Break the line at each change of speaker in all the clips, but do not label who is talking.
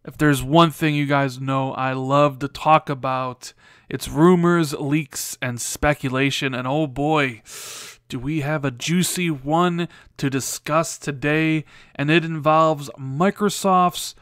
If there's one thing you guys know I love to talk about, it's rumors, leaks, and speculation. And oh boy, do we have a juicy one to discuss today. And it involves Microsoft's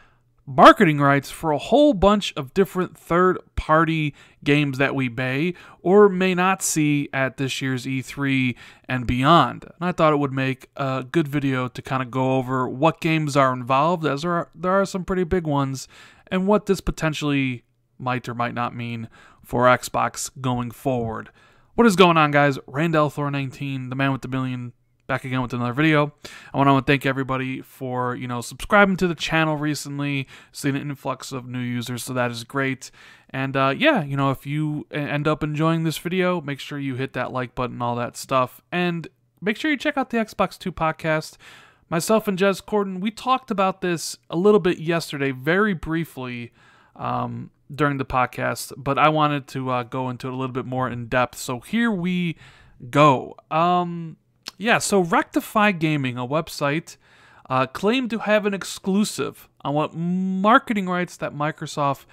marketing rights for a whole bunch of different third-party games that we may or may not see at this year's E3 and beyond. And I thought it would make a good video to kind of go over what games are involved, as there are some pretty big ones, and what this potentially might or might not mean for Xbox going forward. What is going on, guys? Randall Thor 19, the man with the million, back again with another video. I want to thank everybody for, subscribing to the channel recently, seeing an influx of new users, so that is great. And yeah, if you end up enjoying this video, make sure you hit that like button, all that stuff. And make sure you check out the Xbox 2 podcast. Myself and Jez Corden, we talked about this a little bit yesterday, very briefly, during the podcast, but I wanted to go into it a little bit more in depth. So here we go. Yeah, so Rectify Gaming, a website, claimed to have an exclusive on what marketing rights that Microsoft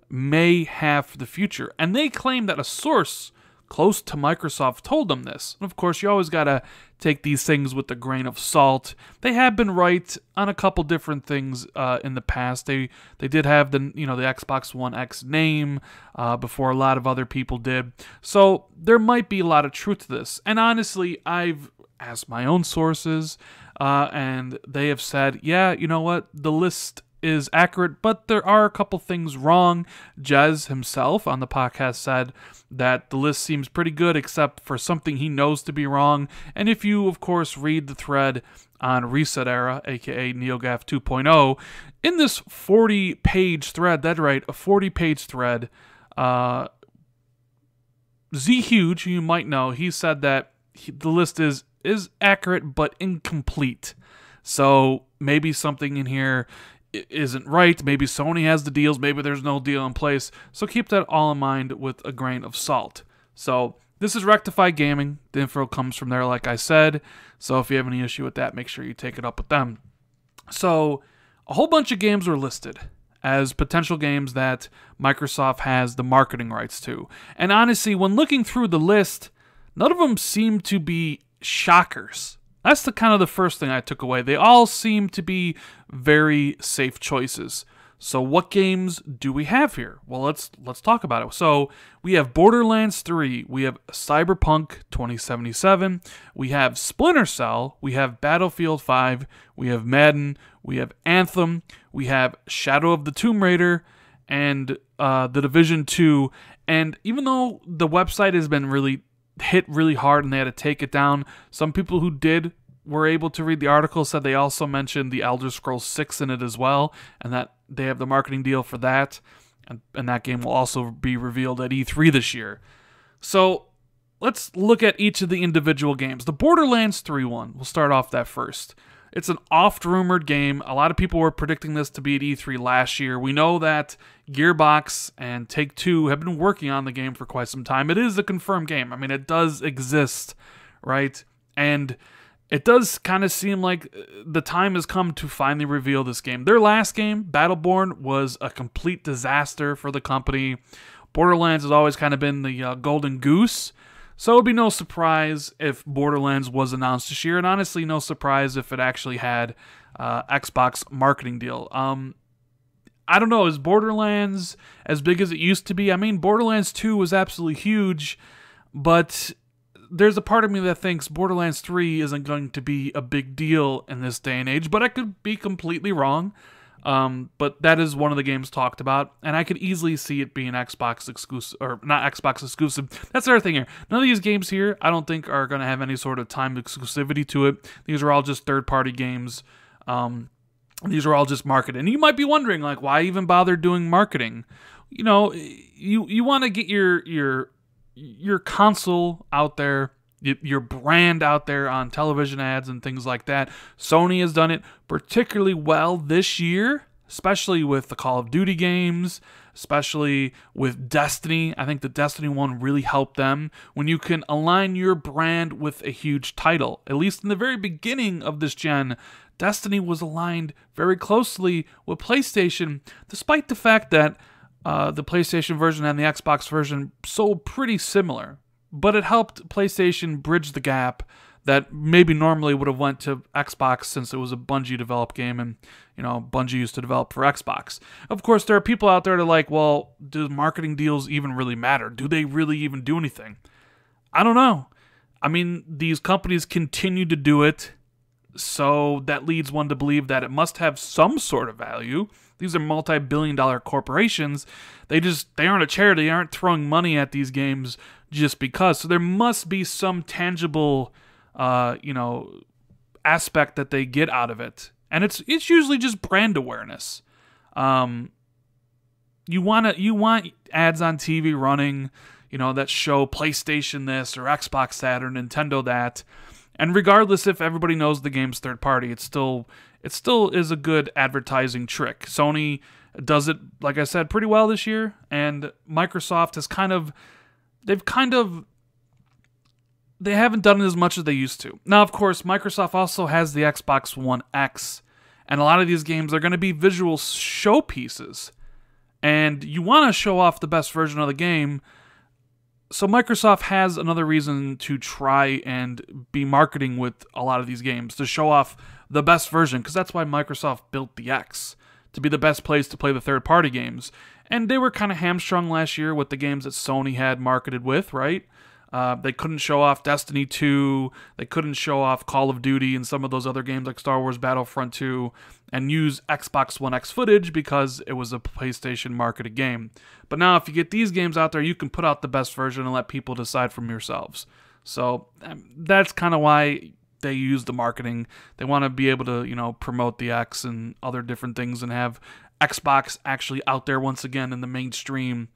may have for the future. And they claim that a source close to Microsoft told them this. And of course, you always got to take these things with a grain of salt. They have been right on a couple different things in the past. They did have the Xbox One X name before a lot of other people did. So there might be a lot of truth to this. And honestly, I've asked my own sources, and they have said, yeah, you know what, the list is accurate, but there are a couple things wrong. Jez himself on the podcast said that the list seems pretty good, except for something he knows to be wrong. And if you, of course, read the thread on Reset Era, aka NeoGAF 2.0, in this 40-page thread, that's right, a 40-page thread, Z Huge, who you might know, he said that the list is accurate but incomplete. So maybe something in here isn't right. Maybe Sony has the deals. Maybe there's no deal in place. So keep that all in mind with a grain of salt. So this is Rectify Gaming. The info comes from there, like I said. So if you have any issue with that, make sure you take it up with them. So a whole bunch of games were listed as potential games that Microsoft has the marketing rights to. And honestly, when looking through the list, none of them seem to be shockers. That's the kind of the first thing I took away. They all seem to be very safe choices. So what games do we have here? Well, let's talk about it. So we have Borderlands 3, we have Cyberpunk 2077, we have Splinter Cell, we have Battlefield 5, we have Madden, we have Anthem, we have Shadow of the Tomb Raider, and The Division 2. And even though the website has been hit really hard and they had to take it down, some people who were able to read the article said they also mentioned the Elder Scrolls 6 in it as well, and that they have the marketing deal for that, and that game will also be revealed at E3 this year. So let's look at each of the individual games. The Borderlands 3 one, we'll start off that first. It's an oft-rumored game. A lot of people were predicting this to be at E3 last year. We know that Gearbox and Take-Two have been working on the game for quite some time. It is a confirmed game. I mean, it does exist, right? And it does kind of seem like the time has come to finally reveal this game. Their last game, Battleborn, was a complete disaster for the company. Borderlands has always kind of been the golden goose. So it would be no surprise if Borderlands was announced this year, and honestly, no surprise if it actually had Xbox marketing deal. I don't know, is Borderlands as big as it used to be? I mean, Borderlands 2 was absolutely huge, but there's a part of me that thinks Borderlands 3 isn't going to be a big deal in this day and age, but I could be completely wrong. But that is one of the games talked about, and I could easily see it being Xbox exclusive, or not Xbox exclusive. That's the other thing here. None of these games here, I don't think, are going to have any sort of time exclusivity to it. These are all just third-party games. These are all just marketed. And you might be wondering, like, why even bother doing marketing? You know, you want to get your console out there, your brand out there on television ads and things like that. Sony has done it particularly well this year, especially with the Call of Duty games, especially with Destiny. I think the Destiny one really helped them. When you can align your brand with a huge title, at least in the very beginning of this gen, Destiny was aligned very closely with PlayStation, despite the fact that the PlayStation version and the Xbox version sold pretty similar. But it helped PlayStation bridge the gap that maybe normally would have went to Xbox, since it was a Bungie developed game, and Bungie used to develop for Xbox. Of course, there are people out there that are like, well, do marketing deals even really matter? Do they really even do anything? I don't know. I mean, these companies continue to do it, so that leads one to believe that it must have some sort of value. These are multi-billion-dollar corporations. They aren't a charity. They aren't throwing money at these games just because. So there must be some tangible aspect that they get out of it. And it's usually just brand awareness. You want ads on TV running, that show PlayStation this or Xbox that or Nintendo that. And regardless if everybody knows the game's third party, it still is a good advertising trick. Sony does it, like I said, pretty well this year, and Microsoft has they haven't done it as much as they used to. Now, of course, Microsoft also has the Xbox One X, and a lot of these games are going to be visual showpieces, and you want to show off the best version of the game. So Microsoft has another reason to try and be marketing with a lot of these games, to show off the best version, because that's why Microsoft built the X, to be the best place to play the third-party games. And they were kind of hamstrung last year with the games that Sony had marketed with, right? They couldn't show off Destiny 2, they couldn't show off Call of Duty and some of those other games like Star Wars Battlefront 2, and use Xbox One X footage because it was a PlayStation marketed game. But now if you get these games out there, you can put out the best version and let people decide from yourselves. So that's kind of why they use the marketing. They want to be able to, promote the X and other different things and have Xbox actually out there once again in the mainstream.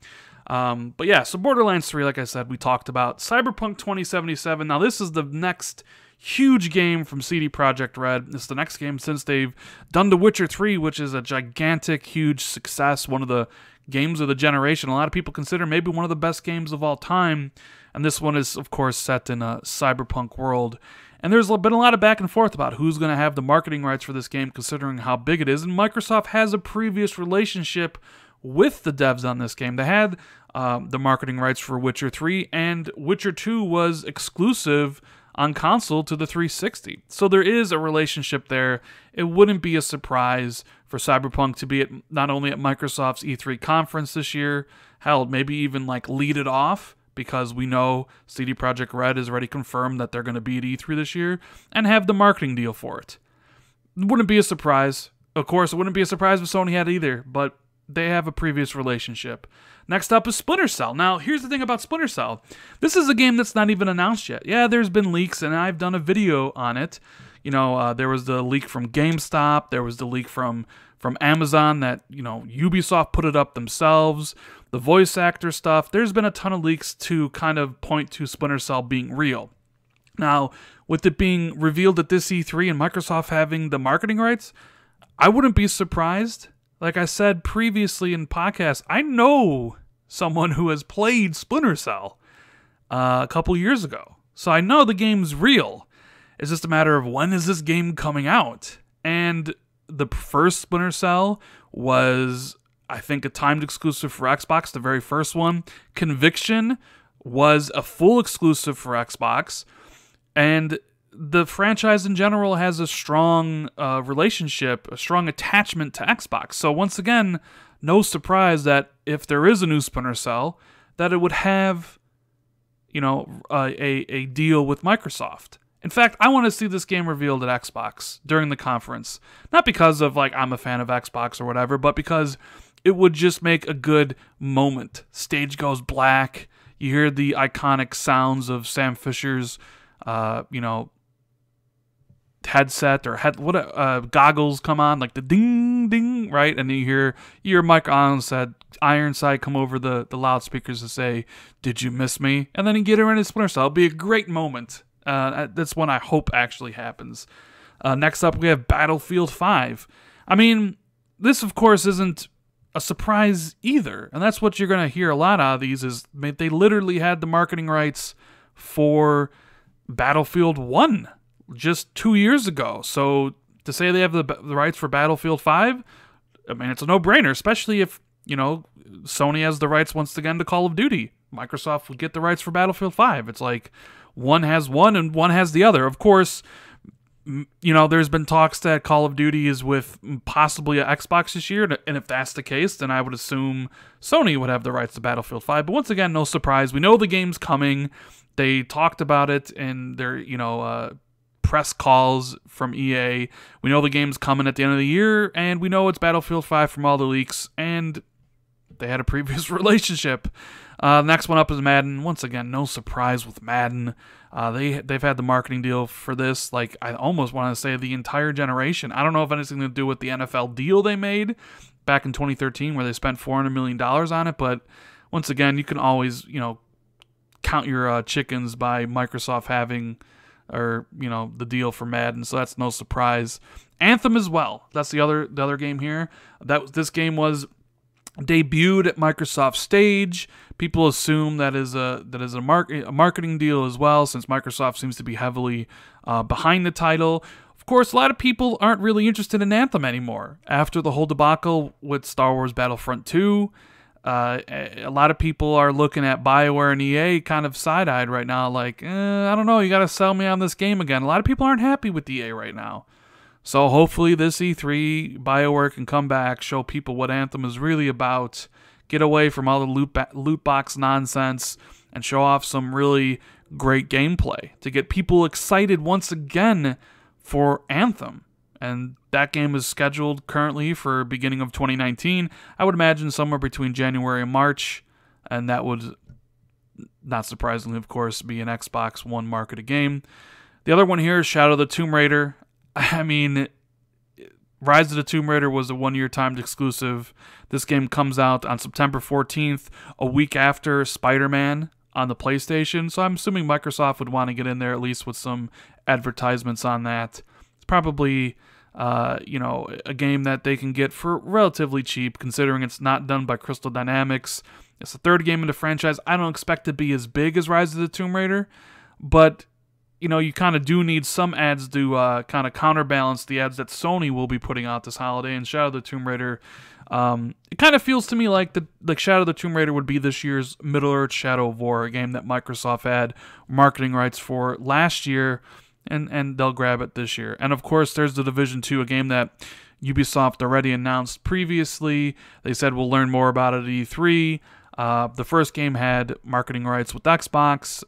But yeah, so Borderlands 3, like I said, we talked about. Cyberpunk 2077. Now, this is the next huge game from CD Projekt Red. It's the next game since they've done The Witcher 3, which is a gigantic, huge success. One of the games of the generation. A lot of people consider maybe one of the best games of all time. And this one is, of course, set in a cyberpunk world. And there's been a lot of back and forth about who's going to have the marketing rights for this game, considering how big it is. And Microsoft has a previous relationship with the devs on this game. They had the marketing rights for Witcher 3, and Witcher 2 was exclusive on console to the 360. So there is a relationship there. It wouldn't be a surprise for Cyberpunk to be not only at Microsoft's E3 conference this year, hell, maybe even lead it off, because we know CD Projekt Red has already confirmed that they're going to be at E3 this year, and have the marketing deal for it. It wouldn't be a surprise. Of course, it wouldn't be a surprise if Sony had either, but they have a previous relationship. Next up is Splinter Cell. Now, here's the thing about Splinter Cell. This is a game that's not even announced yet. Yeah, there's been leaks, and I've done a video on it. There was the leak from GameStop. There was the leak from Amazon that, Ubisoft put it up themselves. The voice actor stuff. There's been a ton of leaks to kind of point to Splinter Cell being real. Now, with it being revealed at this E3 and Microsoft having the marketing rights, I wouldn't be surprised. Like I said previously in podcasts, I know someone who has played Splinter Cell a couple years ago. So I know the game's real. It's just a matter of when is this game coming out? And the first Splinter Cell was, I think, a timed exclusive for Xbox, the very first one. Conviction was a full exclusive for Xbox. And the franchise in general has a strong relationship, a strong attachment to Xbox. So once again, no surprise that if there is a new Splinter Cell, that it would have, a deal with Microsoft. In fact, I want to see this game revealed at Xbox during the conference. Not because of, I'm a fan of Xbox or whatever, but because it would just make a good moment. Stage goes black. You hear the iconic sounds of Sam Fisher's, headset or goggles come on, like the ding ding, right? And you hear Mike Ironside come over the loudspeakers to say, "Did you miss me?" And then you get her in his Splinter Cell. It'll be a great moment. That's one I hope actually happens. Next up, we have Battlefield 5. I mean, this of course isn't a surprise either, and that's what you're going to hear a lot out of these. Is they literally had the marketing rights for Battlefield 1 just 2 years ago. So to say they have the rights for Battlefield 5, I mean, it's a no-brainer, especially if, you know, Sony has the rights once again to Call of Duty. Microsoft would get the rights for Battlefield 5. It's like one has one and one has the other. Of course, you know, there's been talks that Call of Duty is with possibly an Xbox this year, and if that's the case, then I would assume Sony would have the rights to Battlefield 5. But once again, no surprise. We know the game's coming. They talked about it in their, you know, press calls from EA. We know the game's coming at the end of the year, and we know it's Battlefield 5 from all the leaks, and they had a previous relationship. Next one up is Madden. Once again, no surprise with Madden. They've had the marketing deal for this, like, I almost want to say the entire generation. I don't know if anything to do with the NFL deal they made back in 2013 where they spent $400 million on it, but once again, you can always, you know, count your chickens by Microsoft having, or, you know, the deal for Madden, so that's no surprise. Anthem as well. That's the other game here. This game was debuted at Microsoft Stage. People assume that is a marketing deal as well, since Microsoft seems to be heavily behind the title. Of course, a lot of people aren't really interested in Anthem anymore after the whole debacle with Star Wars Battlefront 2. A lot of people are looking at BioWare and EA kind of side-eyed right now, like, I don't know, you gotta sell me on this game again. A lot of people aren't happy with EA right now. So hopefully this E3, BioWare can come back, show people what Anthem is really about, get away from all the loot box nonsense, and show off some really great gameplay to get people excited once again for Anthem. And that game is scheduled currently for beginning of 2019. I would imagine somewhere between January and March. And that would, not surprisingly, of course, be an Xbox One marketed game. The other one here is Shadow of the Tomb Raider. I mean, Rise of the Tomb Raider was a one-year timed exclusive. This game comes out on September 14th, a week after Spider-Man on the PlayStation. So I'm assuming Microsoft would want to get in there at least with some advertisements on that. It's probably, you know, a game that they can get for relatively cheap, considering it's not done by Crystal Dynamics. It's the third game in the franchise. I don't expect it to be as big as Rise of the Tomb Raider, but, you know, you kind of do need some ads to kind of counterbalance the ads that Sony will be putting out this holiday. And Shadow of the Tomb Raider, it kind of feels to me like Shadow of the Tomb Raider would be this year's Middle-earth Shadow of War, a game that Microsoft had marketing rights for last year, and they'll grab it this year. And of course, there's The Division 2, a game that Ubisoft already announced previously. They said we'll learn more about it at E3. The first game had marketing rights with Xbox.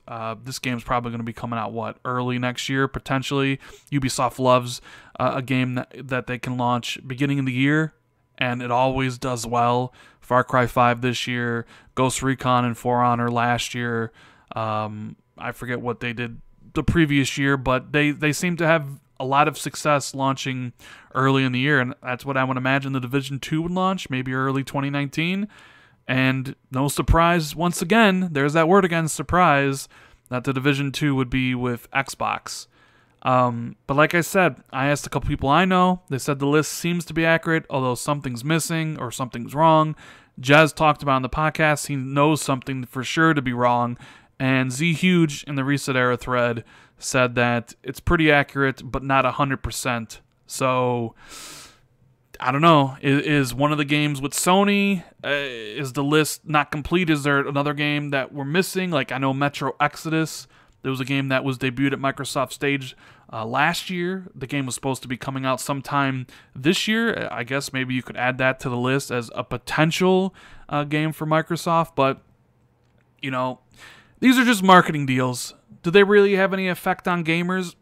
This game's probably going to be coming out, early next year, potentially. Ubisoft loves a game that they can launch beginning of the year, and it always does well. Far Cry 5 this year, Ghost Recon and For Honor last year. I forget what they did the previous year, but they seem to have a lot of success launching early in the year, and that's what I would imagine The Division 2 would launch, maybe early 2019. And no surprise, once again, there's that word again, surprise, that The Division 2 would be with Xbox. But like I said, I asked a couple people I know. They said the list seems to be accurate, although something's missing or something's wrong. Jez talked about on the podcast, he knows something for sure to be wrong. And Z Huge in the Reset Era thread said that it's pretty accurate, but not 100%. So I don't know. Is one of the games with Sony, is the list not complete? Is there another game that we're missing? Like, I know Metro Exodus, there was a game that was debuted at Microsoft Stage last year. The game was supposed to be coming out sometime this year. I guess maybe you could add that to the list as a potential game for Microsoft. But, you know, these are just marketing deals. Do they really have any effect on gamers?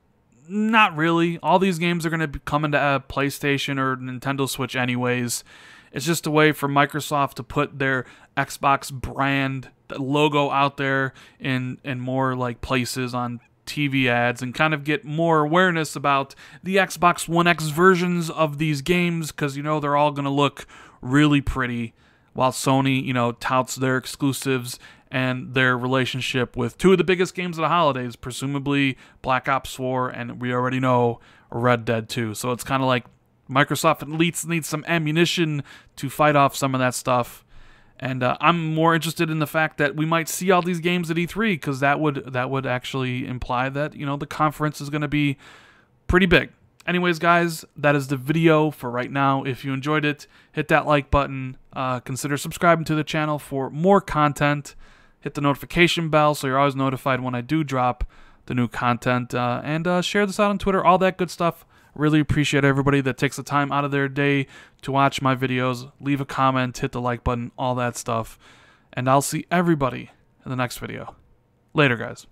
Not really. All these games are going to be coming to PlayStation or Nintendo Switch anyways. It's just a way for Microsoft to put their Xbox brand, the logo out there in more like places on TV ads, and kind of get more awareness about the Xbox One X versions of these games, because, you know, they're all going to look really pretty, while Sony, you know, touts their exclusives and their relationship with two of the biggest games of the holidays, presumably Black Ops 4, and we already know Red Dead 2. So it's kind of like Microsoft at least needs some ammunition to fight off some of that stuff. And I'm more interested in the fact that we might see all these games at E3, because that would actually imply that, you know, the conference is going to be pretty big. anyways, guys, that is the video for right now. If you enjoyed it, hit that like button. Consider subscribing to the channel for more content. Hit the notification bell so you're always notified when I do drop the new content. And share this out on Twitter, all that good stuff. Really appreciate everybody that takes the time out of their day to watch my videos. Leave a comment, hit the like button, all that stuff. And I'll see everybody in the next video. Later, guys.